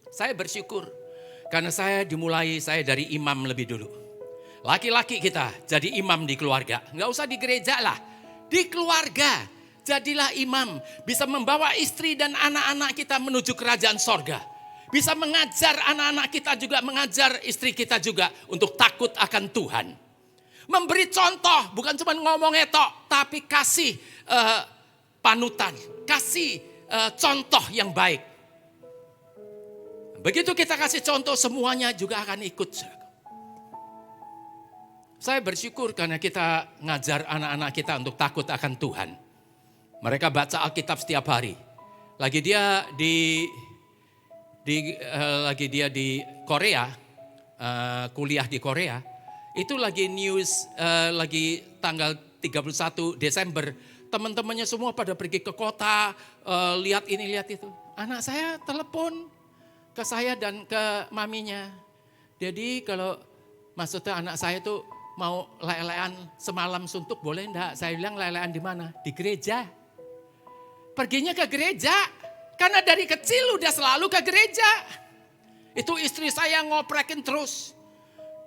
Saya bersyukur karena saya dari imam lebih dulu. Laki-laki kita jadi imam di keluarga. Nggak usah di gereja lah, di keluarga. Jadilah imam, bisa membawa istri dan anak-anak kita menuju kerajaan sorga. Bisa mengajar anak-anak kita juga, mengajar istri kita juga untuk takut akan Tuhan. Memberi contoh, bukan cuma ngomong etok, tapi kasih panutan, kasih contoh yang baik. Begitu kita kasih contoh, semuanya juga akan ikut. Saya bersyukur karena kita ngajar anak-anak kita untuk takut akan Tuhan. Mereka baca Alkitab setiap hari. Lagi dia di Korea, kuliah di Korea, itu lagi news, lagi tanggal 31 Desember, teman-temannya semua pada pergi ke kota, lihat ini, lihat itu. Anak saya telepon ke saya dan ke maminya. Jadi kalau maksudnya anak saya itu mau lelean semalam suntuk boleh enggak? Saya bilang lelean di mana? Di gereja. Perginya ke gereja, karena dari kecil udah selalu ke gereja. Itu istri saya ngoprekin terus.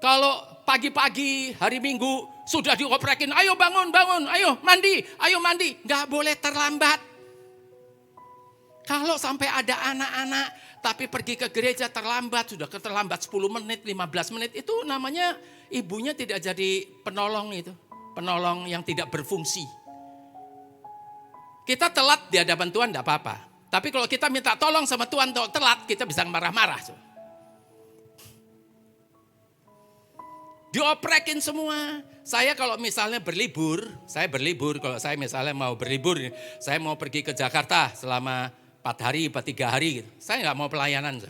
Kalau pagi-pagi hari Minggu sudah dioprekin, ayo bangun, ayo mandi. Gak boleh terlambat. Kalau sampai ada anak-anak tapi pergi ke gereja terlambat, sudah terlambat 10 menit, 15 menit, itu namanya ibunya tidak jadi penolong itu. Penolong yang tidak berfungsi. Kita telat di hadapan Tuhan tidak apa-apa. Tapi kalau kita minta tolong sama Tuhan telat, kita bisa marah-marah. Dioprekin semua. Saya kalau misalnya berlibur, kalau saya misalnya mau berlibur, saya mau pergi ke Jakarta selama 4 hari, 3 hari. Saya nggak mau pelayanan.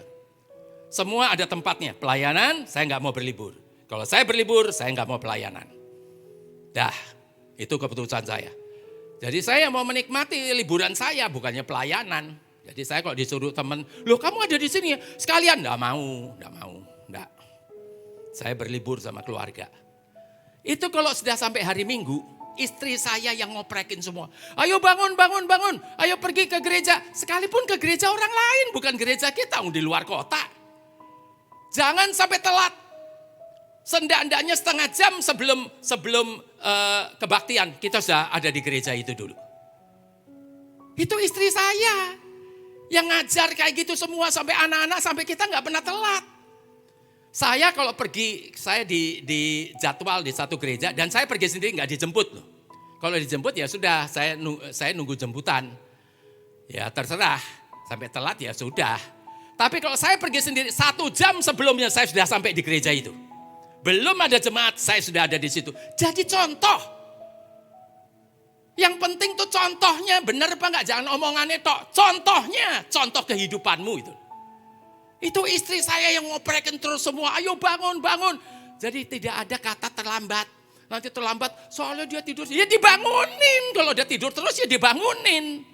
Semua ada tempatnya. Pelayanan, saya nggak mau berlibur. Kalau saya berlibur, saya nggak mau pelayanan. Dah, itu keputusan saya. Jadi saya mau menikmati liburan saya, bukannya pelayanan. Jadi saya kalau disuruh teman, loh kamu ada di sini ya? Sekalian, enggak mau. Saya berlibur sama keluarga. Itu kalau sudah sampai hari Minggu, istri saya yang ngoprekin semua. Ayo bangun. Ayo pergi ke gereja. Sekalipun ke gereja orang lain, bukan gereja kita, di luar kota. Jangan sampai telat. Sendak-ndaknya setengah jam sebelum kebaktian, kita sudah ada di gereja itu dulu. Itu istri saya yang ngajar kayak gitu semua sampai anak-anak, sampai kita nggak pernah telat. Saya kalau pergi, saya di jadwal di satu gereja dan saya pergi sendiri nggak dijemput loh. Kalau dijemput ya sudah, saya nunggu jemputan. Ya terserah, sampai telat ya sudah. Tapi kalau saya pergi sendiri 1 jam sebelumnya saya sudah sampai di gereja itu. Belum ada jemaat, saya sudah ada di situ. Jadi contoh. Yang penting tuh contohnya, benar apa enggak? Jangan omongannya tok. Contohnya, contoh kehidupanmu itu. Itu istri saya yang ngoprekin terus semua. Ayo bangun. Jadi tidak ada kata terlambat. Nanti terlambat, soalnya dia tidur. Ya dibangunin. Kalau dia tidur terus ya dibangunin.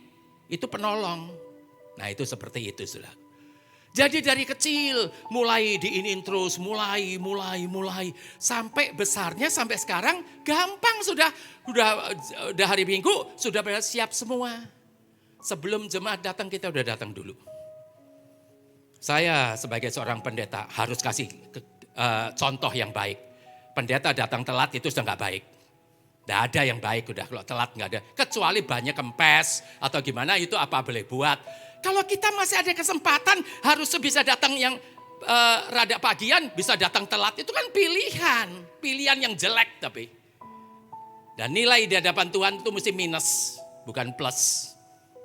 Itu penolong. Nah itu seperti itu sudah. Jadi dari kecil mulai diinin terus, mulai. Sampai besarnya sampai sekarang gampang sudah hari Minggu sudah siap semua. Sebelum jemaat datang kita udah datang dulu. Saya sebagai seorang pendeta harus kasih contoh yang baik. Pendeta datang telat itu sudah gak baik. Tidak ada yang baik udah, kalau telat gak ada. Kecuali banyak kempes atau gimana itu apa boleh buat. Kalau kita masih ada kesempatan harus bisa datang yang rada pagian, bisa datang telat. Itu kan pilihan yang jelek tapi. Dan nilai di hadapan Tuhan itu mesti minus, bukan plus.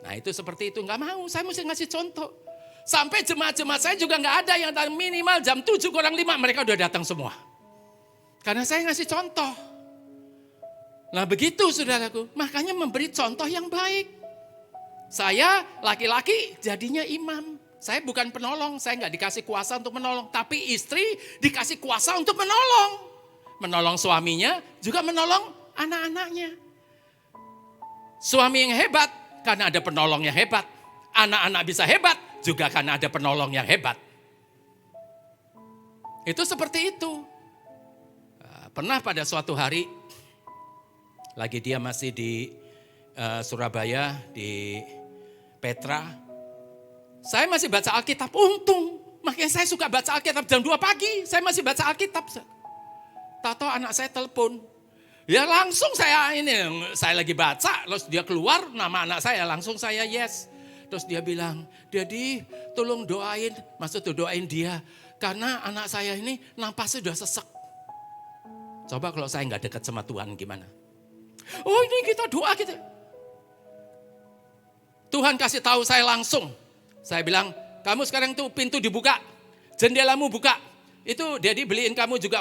Nah itu seperti itu, gak mau, saya mesti ngasih contoh. Sampai jemaat-jemaat saya juga gak ada yang minimal jam 7 kurang 5 mereka udah datang semua. Karena saya ngasih contoh. Nah begitu saudaraku, makanya memberi contoh yang baik. Saya laki-laki jadinya imam. Saya bukan penolong, saya nggak dikasih kuasa untuk menolong. Tapi istri dikasih kuasa untuk menolong. Menolong suaminya, juga menolong anak-anaknya. Suami yang hebat, karena ada penolong yang hebat. Anak-anak bisa hebat, juga karena ada penolong yang hebat. Itu seperti itu. Pernah pada suatu hari, lagi dia masih di Surabaya, di Petra. Saya masih baca Alkitab, untung Makanya saya suka baca Alkitab jam 2 pagi. Saya masih baca Alkitab. Tahu-tahu anak saya telepon. Ya langsung saya lagi baca, terus dia keluar nama anak saya, langsung saya yes. Terus dia bilang, Daddy tolong doain, doain dia. Karena anak saya ini napasnya sudah sesek. Coba kalau saya nggak dekat sama Tuhan gimana? Oh ini kita doa gitu. Tuhan kasih tahu saya langsung. Saya bilang, kamu sekarang tuh pintu dibuka, jendelamu buka. Itu Daddy beliin kamu juga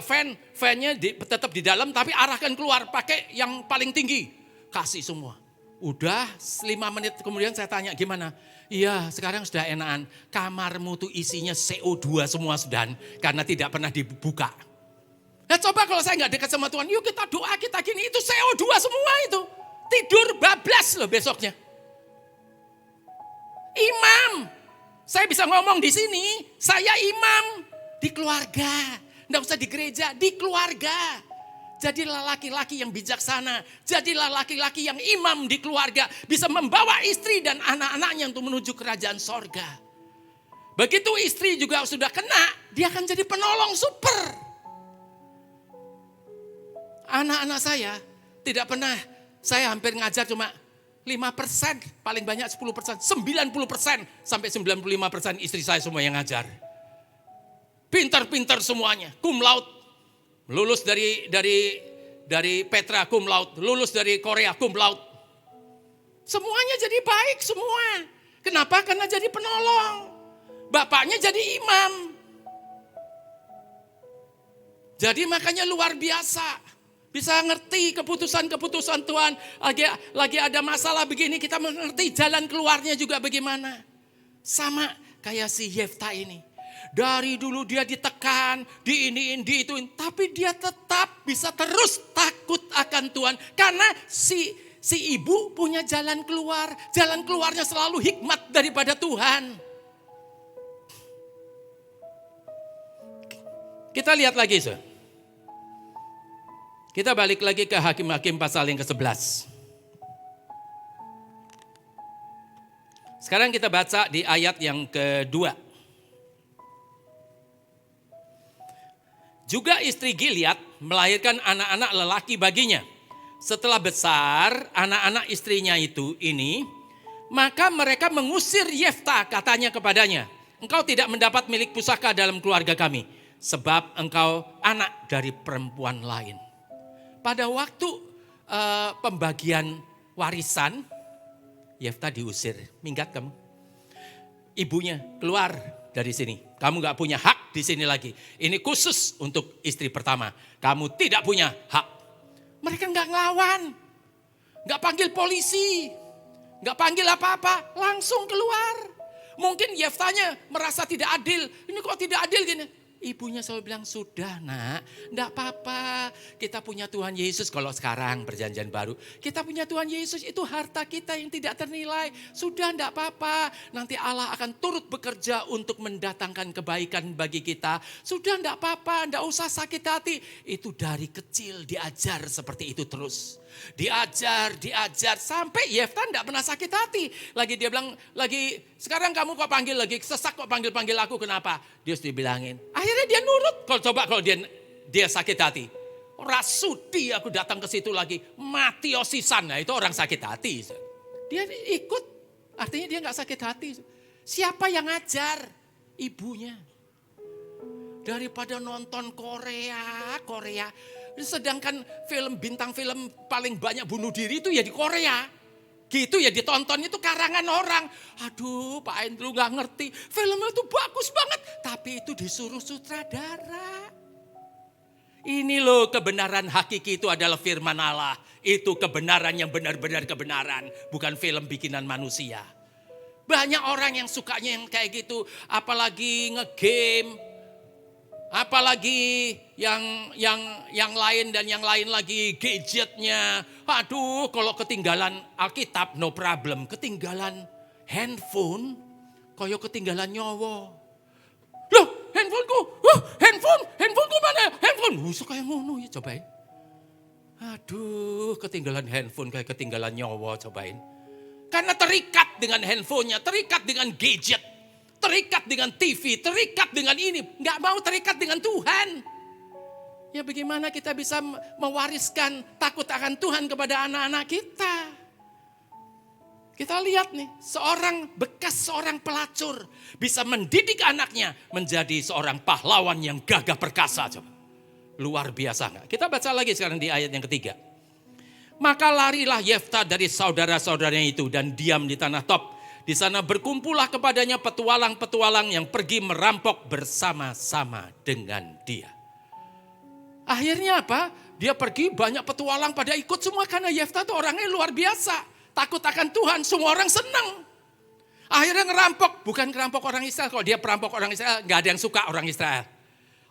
fan-nya tetap di dalam tapi arahkan keluar pakai yang paling tinggi. Kasih semua. Udah 5 menit kemudian saya tanya gimana? Iya sekarang sudah enakan. Kamarmu tuh isinya CO2 semua sudah karena tidak pernah dibuka. Nah coba kalau saya nggak dekat sama Tuhan, yuk kita doa kita gini itu CO2 semua itu. Tidur bablas loh besoknya. Imam, saya bisa ngomong di sini, saya imam. Di keluarga, enggak usah di gereja, di keluarga. Jadilah laki-laki yang bijaksana, jadilah laki-laki yang imam di keluarga. Bisa membawa istri dan anak-anaknya untuk menuju kerajaan sorga. Begitu istri juga sudah kena, dia akan jadi penolong super. Anak-anak saya tidak pernah, saya hampir ngajar cuma 5%, paling banyak 10%, 90% sampai 95% istri saya semua yang ngajar. Pintar-pintar semuanya, cum laude, lulus dari Petra cum laude, lulus dari Korea cum laude. Semuanya jadi baik semua. Kenapa? Karena jadi penolong. Bapaknya jadi imam. Jadi makanya luar biasa. Bisa ngerti keputusan-keputusan Tuhan. Lagi ada masalah begini, kita mengerti jalan keluarnya juga bagaimana. Sama kayak si Yefta ini. Dari dulu dia ditekan, diiniin, diituin. Tapi dia tetap bisa terus takut akan Tuhan. Karena si ibu punya jalan keluar. Jalan keluarnya selalu hikmat daripada Tuhan. Kita lihat lagi. Kita balik lagi ke Hakim-Hakim pasal yang ke-11. Sekarang kita baca di ayat yang kedua. Juga istri Gilead melahirkan anak-anak lelaki baginya. Setelah besar anak-anak istrinya ini, maka mereka mengusir Yefta, katanya kepadanya, engkau tidak mendapat milik pusaka dalam keluarga kami, sebab engkau anak dari perempuan lain. Pada waktu pembagian warisan, Yefta diusir, minggat kamu. Ibunya keluar dari sini. Kamu gak punya hak di sini lagi. Ini khusus untuk istri pertama. Kamu tidak punya hak. Mereka gak ngelawan. Gak panggil polisi. Gak panggil apa-apa. Langsung keluar. Mungkin Yeftanya merasa tidak adil. Ini kok tidak adil gini. Ibunya selalu bilang, sudah nak, enggak apa-apa. Kita punya Tuhan Yesus, kalau sekarang perjanjian baru. Kita punya Tuhan Yesus, itu harta kita yang tidak ternilai. Sudah enggak apa-apa, nanti Allah akan turut bekerja untuk mendatangkan kebaikan bagi kita. Sudah enggak apa-apa, enggak usah sakit hati. Itu dari kecil diajar seperti itu terus. Diajar, sampai Yefta enggak pernah sakit hati. Lagi dia bilang, sekarang kamu kok panggil lagi, sesak kok panggil aku, kenapa? Dia harus dibilangin. Akhirnya dia nurut. Kalau dia sakit hati. Rasudi aku datang ke situ lagi. Mati osisan. Nah itu orang sakit hati. Dia ikut. Artinya dia gak sakit hati. Siapa yang ngajar? Ibunya. Daripada nonton Korea. Sedangkan bintang film paling banyak bunuh diri itu ya di Korea. Gitu ya ditonton itu karangan orang. Aduh Pak Andrew gak ngerti. Filmnya itu bagus banget. Tapi itu disuruh sutradara. Ini loh kebenaran hakiki itu adalah firman Allah. Itu kebenaran yang benar-benar kebenaran. Bukan film bikinan manusia. Banyak orang yang sukanya yang kayak gitu. Apalagi ngegame. Apalagi yang lain dan yang lain lagi gadgetnya. Aduh kalau ketinggalan Alkitab no problem. Ketinggalan handphone kayak ketinggalan nyawa. Loh handphoneku, handphoneku mana? Handphone, kayak ngono ya cobain. Aduh ketinggalan handphone kayak ketinggalan nyawa cobain. Karena terikat dengan handphonenya, terikat dengan gadget. terikat dengan TV, terikat dengan ini, nggak mau terikat dengan Tuhan. Ya bagaimana kita bisa mewariskan takut akan Tuhan kepada anak-anak kita? Kita lihat nih, seorang pelacur bisa mendidik anaknya menjadi seorang pahlawan yang gagah perkasa. Coba. Luar biasa nggak? Kita baca lagi sekarang di ayat yang ketiga. Maka larilah Yefta dari saudara-saudaranya itu dan diam di tanah Tob. Di sana berkumpullah kepadanya petualang-petualang yang pergi merampok bersama-sama dengan dia. Akhirnya apa? Dia pergi, banyak petualang pada ikut semua karena Yefta itu orangnya luar biasa. Takut akan Tuhan, semua orang senang. Akhirnya ngerampok, bukan ngerampok orang Israel. Kalau dia perampok orang Israel, gak ada yang suka orang Israel.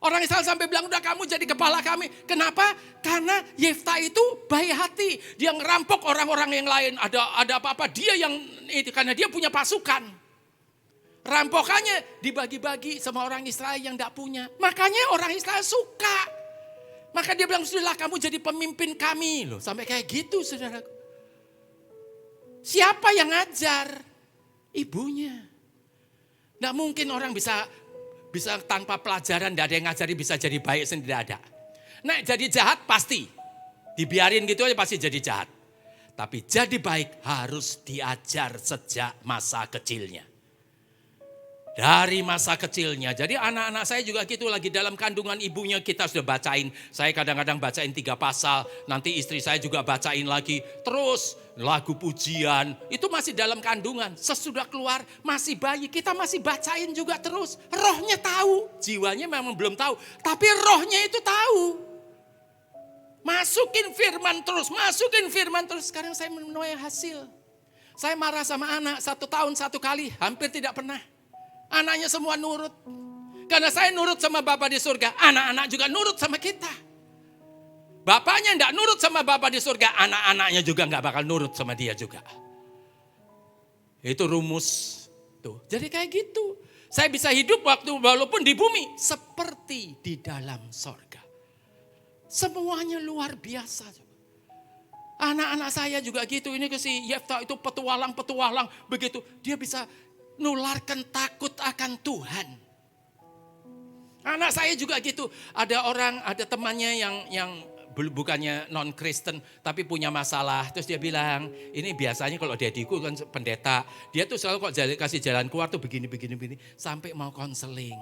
Orang Israel sampai bilang, udah kamu jadi kepala kami. Kenapa? Karena Yefta itu baik hati. Dia ngerampok orang-orang yang lain. Ada apa-apa, dia yang itu. Karena dia punya pasukan. Rampokannya dibagi-bagi sama orang Israel yang gak punya. Makanya orang Israel suka. Maka dia bilang, sudahlah kamu jadi pemimpin kami. Loh, sampai kayak gitu saudara. Siapa yang ngajar? Ibunya. Gak mungkin orang bisa tanpa pelajaran, tidak ada yang ngajari bisa jadi baik sendiri, tidak ada. Nah jadi jahat pasti, dibiarin gitu aja pasti jadi jahat. Tapi jadi baik harus diajar sejak masa kecilnya. Dari masa kecilnya, jadi anak-anak saya juga gitu lagi dalam kandungan ibunya kita sudah bacain. Saya kadang-kadang bacain 3 pasal, nanti istri saya juga bacain lagi. Terus lagu pujian, itu masih dalam kandungan. Sesudah keluar masih bayi, kita masih bacain juga terus. Rohnya tahu, jiwanya memang belum tahu. Tapi rohnya itu tahu. Masukin firman terus. Sekarang saya menuai hasil. Saya marah sama anak 1 tahun 1 kali, hampir tidak pernah. Anaknya semua nurut. Karena saya nurut sama Bapa di surga, anak-anak juga nurut sama kita. Bapaknya enggak nurut sama Bapa di surga, anak-anaknya juga enggak bakal nurut sama dia juga. Itu rumus tuh. Jadi kayak gitu. Saya bisa hidup walaupun di bumi seperti di dalam sorga. Semuanya luar biasa. Anak-anak saya juga gitu. Ini si Yefta itu petualang begitu. Dia bisa nularkan takut akan Tuhan. Anak saya juga gitu. Ada temannya yang bukannya non-Kristen tapi punya masalah. Terus dia bilang, ini biasanya kalau dediku kan pendeta, dia tuh selalu kok kasih jalan keluar tuh begini. Sampai mau konseling.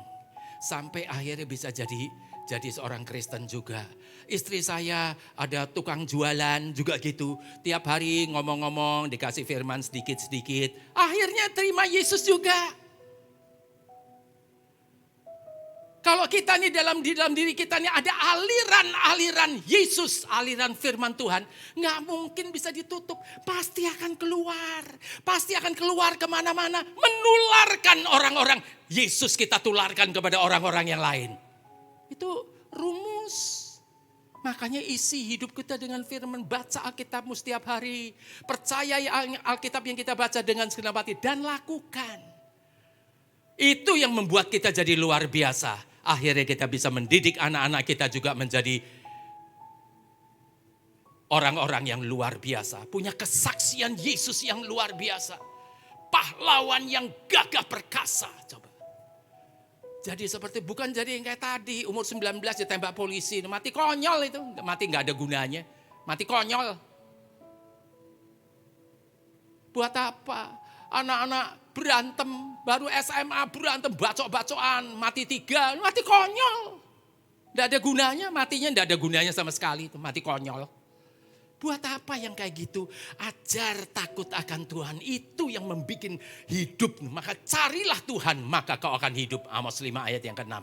Sampai akhirnya bisa jadi seorang Kristen juga. Istri saya ada tukang jualan juga gitu. Tiap hari ngomong-ngomong, dikasih firman sedikit-sedikit. Akhirnya terima Yesus juga. Kalau kita nih dalam diri kita nih ada aliran Yesus, aliran firman Tuhan. Nggak mungkin bisa ditutup. Pasti akan keluar kemana-mana. Menularkan orang-orang. Yesus kita tularkan kepada orang-orang yang lain. Itu rumus. Makanya isi hidup kita dengan firman, baca Alkitabmu setiap hari. Percayai Alkitab yang kita baca dengan segenap hati dan lakukan. Itu yang membuat kita jadi luar biasa. Akhirnya kita bisa mendidik anak-anak kita juga menjadi orang-orang yang luar biasa. Punya kesaksian Yesus yang luar biasa. Pahlawan yang gagah perkasa. Coba. Jadi seperti bukan jadi yang kayak tadi umur 19 ditembak polisi, mati konyol itu, mati nggak ada gunanya, mati konyol. Buat apa? Anak-anak berantem, baru SMA berantem bacok-bacokan, mati 3, mati konyol. Nggak ada gunanya, matinya nggak ada gunanya sama sekali, itu mati konyol. Buat apa yang kayak gitu? Ajar takut akan Tuhan. Itu yang membuat hidup. Maka carilah Tuhan, maka kau akan hidup. Amos 5 ayat yang ke-6.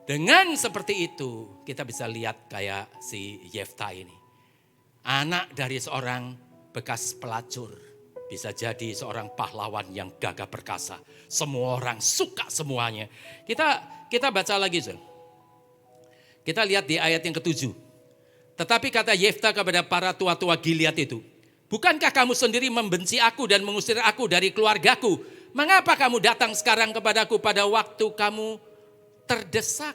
Dengan seperti itu, kita bisa lihat kayak si Yefta ini. Anak dari seorang bekas pelacur. Bisa jadi seorang pahlawan yang gagah perkasa. Semua orang suka semuanya. Kita baca lagi. Kita lihat di ayat yang ke-7. Tetapi kata Yefta kepada para tua-tua Gilead itu, bukankah kamu sendiri membenci aku dan mengusir aku dari keluargaku? Mengapa kamu datang sekarang kepadaku pada waktu kamu terdesak?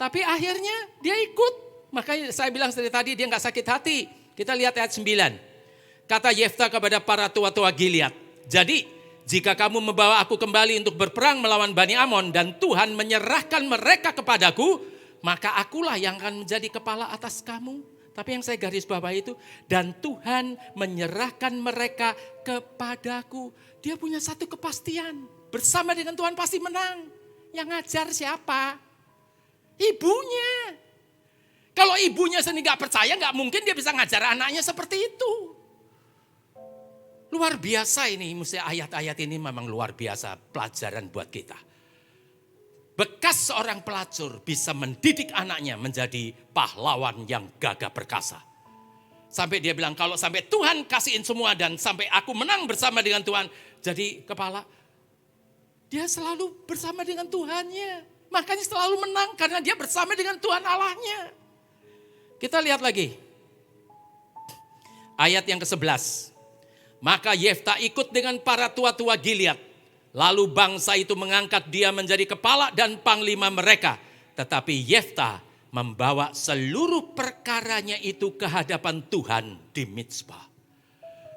Tapi akhirnya dia ikut. Makanya saya bilang dari tadi dia gak sakit hati. Kita lihat ayat 9. Kata Yefta kepada para tua-tua Gilead, jadi jika kamu membawa aku kembali untuk berperang melawan Bani Amon dan Tuhan menyerahkan mereka kepadaku, maka akulah yang akan menjadi kepala atas kamu. Tapi yang saya garis bawahi itu, dan Tuhan menyerahkan mereka kepadaku. Dia punya satu kepastian, bersama dengan Tuhan pasti menang. Yang ngajar siapa? Ibunya. Kalau ibunya sendiri gak percaya, gak mungkin dia bisa ngajar anaknya seperti itu. Luar biasa ini, mesti ayat-ayat ini memang luar biasa pelajaran buat kita. Bekas seorang pelacur bisa mendidik anaknya menjadi pahlawan yang gagah perkasa. Sampai dia bilang, kalau sampai Tuhan kasihin semua dan sampai aku menang bersama dengan Tuhan jadi kepala, dia selalu bersama dengan Tuhannya. Makanya selalu menang karena dia bersama dengan Tuhan Allahnya. Kita lihat lagi. Ayat yang ke-11. Maka Yefta ikut dengan para tua-tua Gilead. Lalu bangsa itu mengangkat dia menjadi kepala dan panglima mereka. Tetapi Yefta membawa seluruh perkaranya itu ke hadapan Tuhan di Mizpah.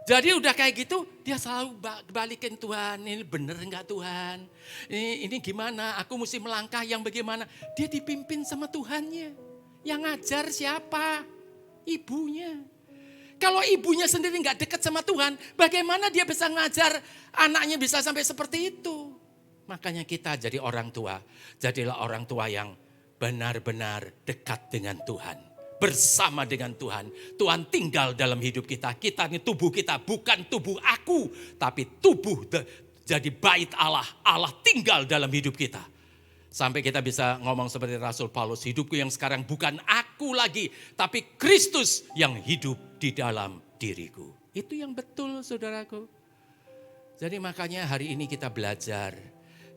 Jadi udah kayak gitu, dia selalu balikin, Tuhan, ini bener enggak Tuhan? Ini gimana, aku mesti melangkah yang bagaimana? Dia dipimpin sama Tuhannya. Yang ngajar siapa? Ibunya. Kalau ibunya sendiri enggak dekat sama Tuhan, bagaimana dia bisa ngajar anaknya bisa sampai seperti itu? Makanya kita jadi orang tua, jadilah orang tua yang benar-benar dekat dengan Tuhan. Bersama dengan Tuhan. Tuhan tinggal dalam hidup kita. Kita ini tubuh kita bukan tubuh aku. Tapi tubuh jadi bait Allah. Allah tinggal dalam hidup kita. Sampai kita bisa ngomong seperti Rasul Paulus. Hidupku yang sekarang bukan aku lagi. Tapi Kristus yang hidup di dalam diriku. Itu yang betul saudaraku. Jadi makanya hari ini kita belajar.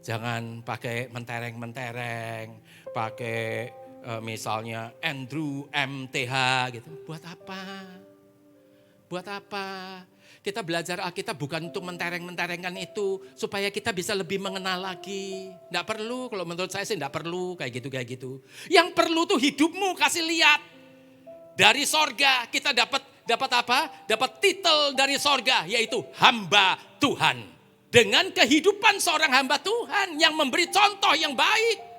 Jangan pakai mentereng-mentereng. Pakai misalnya Andrew MTH gitu. Buat apa? Buat apa? Kita belajar Alkitab bukan untuk mentereng-menterengkan itu. Supaya kita bisa lebih mengenal lagi. Tidak perlu, kalau menurut saya sih tidak perlu kayak gitu. Yang perlu tuh hidupmu kasih lihat. Dari sorga kita dapat apa? Dapat titel dari sorga yaitu hamba Tuhan. Dengan kehidupan seorang hamba Tuhan yang memberi contoh yang baik.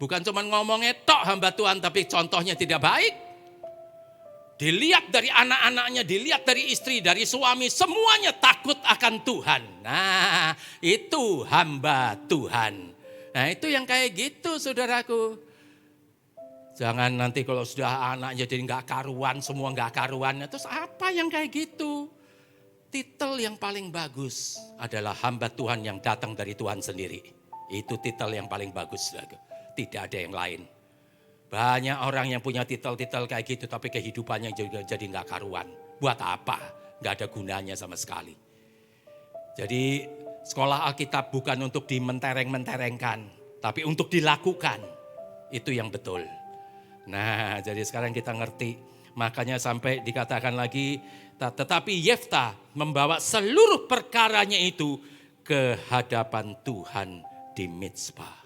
Bukan cuma ngomongnya tok hamba Tuhan tapi contohnya tidak baik. Dilihat dari anak-anaknya, dilihat dari istri, dari suami, semuanya takut akan Tuhan. Nah itu hamba Tuhan. Nah itu yang kayak gitu saudaraku. Jangan nanti kalau sudah anaknya jadi gak karuan, semua gak karuan. Terus apa yang kayak gitu? Titel yang paling bagus adalah hamba Tuhan yang datang dari Tuhan sendiri. Itu titel yang paling bagus saudaraku. Tidak ada yang lain. Banyak orang yang punya titel-titel kayak gitu tapi kehidupannya juga jadi gak karuan. Buat apa? Gak ada gunanya sama sekali. Jadi sekolah Alkitab bukan untuk dimentereng-menterengkan. Tapi untuk dilakukan. Itu yang betul. Nah jadi sekarang kita ngerti. Makanya sampai dikatakan lagi. Tetapi Yefta membawa seluruh perkaranya itu ke hadapan Tuhan di Mizpah.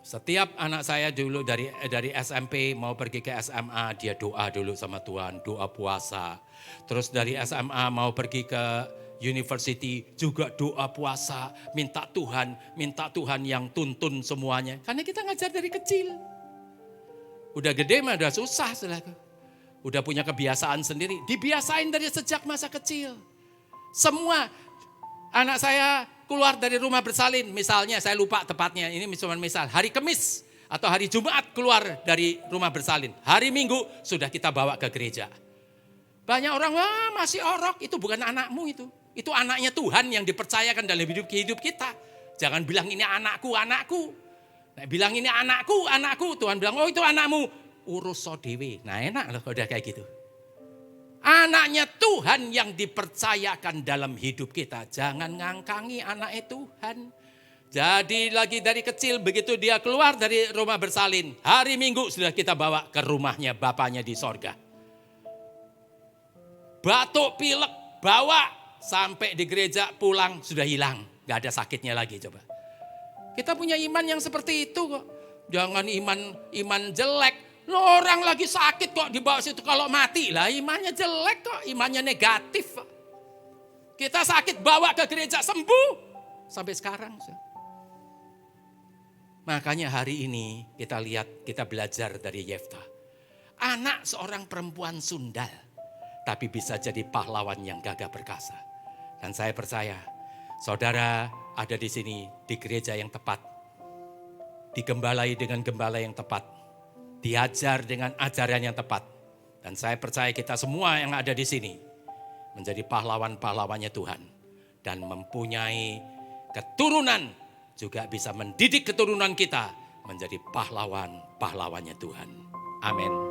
Setiap anak saya dulu dari SMP mau pergi ke SMA, dia doa dulu sama Tuhan, doa puasa. Terus dari SMA mau pergi ke university juga doa puasa, minta Tuhan yang tuntun semuanya. Karena kita ngajar dari kecil. Udah gede mah udah susah saudara. Udah punya kebiasaan sendiri, dibiasain dari sejak masa kecil. Semua anak saya keluar dari rumah bersalin, misalnya saya lupa tepatnya, ini cuma misal, hari Kamis atau hari Jumat keluar dari rumah bersalin. Hari Minggu sudah kita bawa ke gereja. Banyak orang, wah masih orok, itu bukan anakmu itu. Itu anaknya Tuhan yang dipercayakan dalam hidup kita. Jangan bilang ini anakku. Nah, bilang ini anakku. Tuhan bilang, oh itu anakmu. Urus so dewe. Nah enak loh kalau udah kayak gitu. Anaknya Tuhan yang dipercayakan dalam hidup kita. Jangan ngangkangi anaknya Tuhan. Jadi lagi dari kecil begitu dia keluar dari rumah bersalin. Hari Minggu sudah kita bawa ke rumahnya bapaknya di sorga. Batuk pilek bawa sampai di gereja pulang sudah hilang. Gak ada sakitnya lagi coba. Kita punya iman yang seperti itu kok. Jangan iman jelek. Loh, orang lagi sakit kok dibawa situ kalau mati lah imannya jelek kok, imannya negatif. Kita sakit bawa ke gereja sembuh. Sampai sekarang. Makanya hari ini kita lihat, kita belajar dari Yefta. Anak seorang perempuan sundal. Tapi bisa jadi pahlawan yang gagah perkasa. Dan saya percaya saudara ada di sini di gereja yang tepat. Digembalai dengan gembala yang tepat. Diajar dengan ajaran yang tepat. Dan saya percaya kita semua yang ada di sini menjadi pahlawan-pahlawannya Tuhan. Dan mempunyai keturunan, juga bisa mendidik keturunan kita menjadi pahlawan-pahlawannya Tuhan. Amin.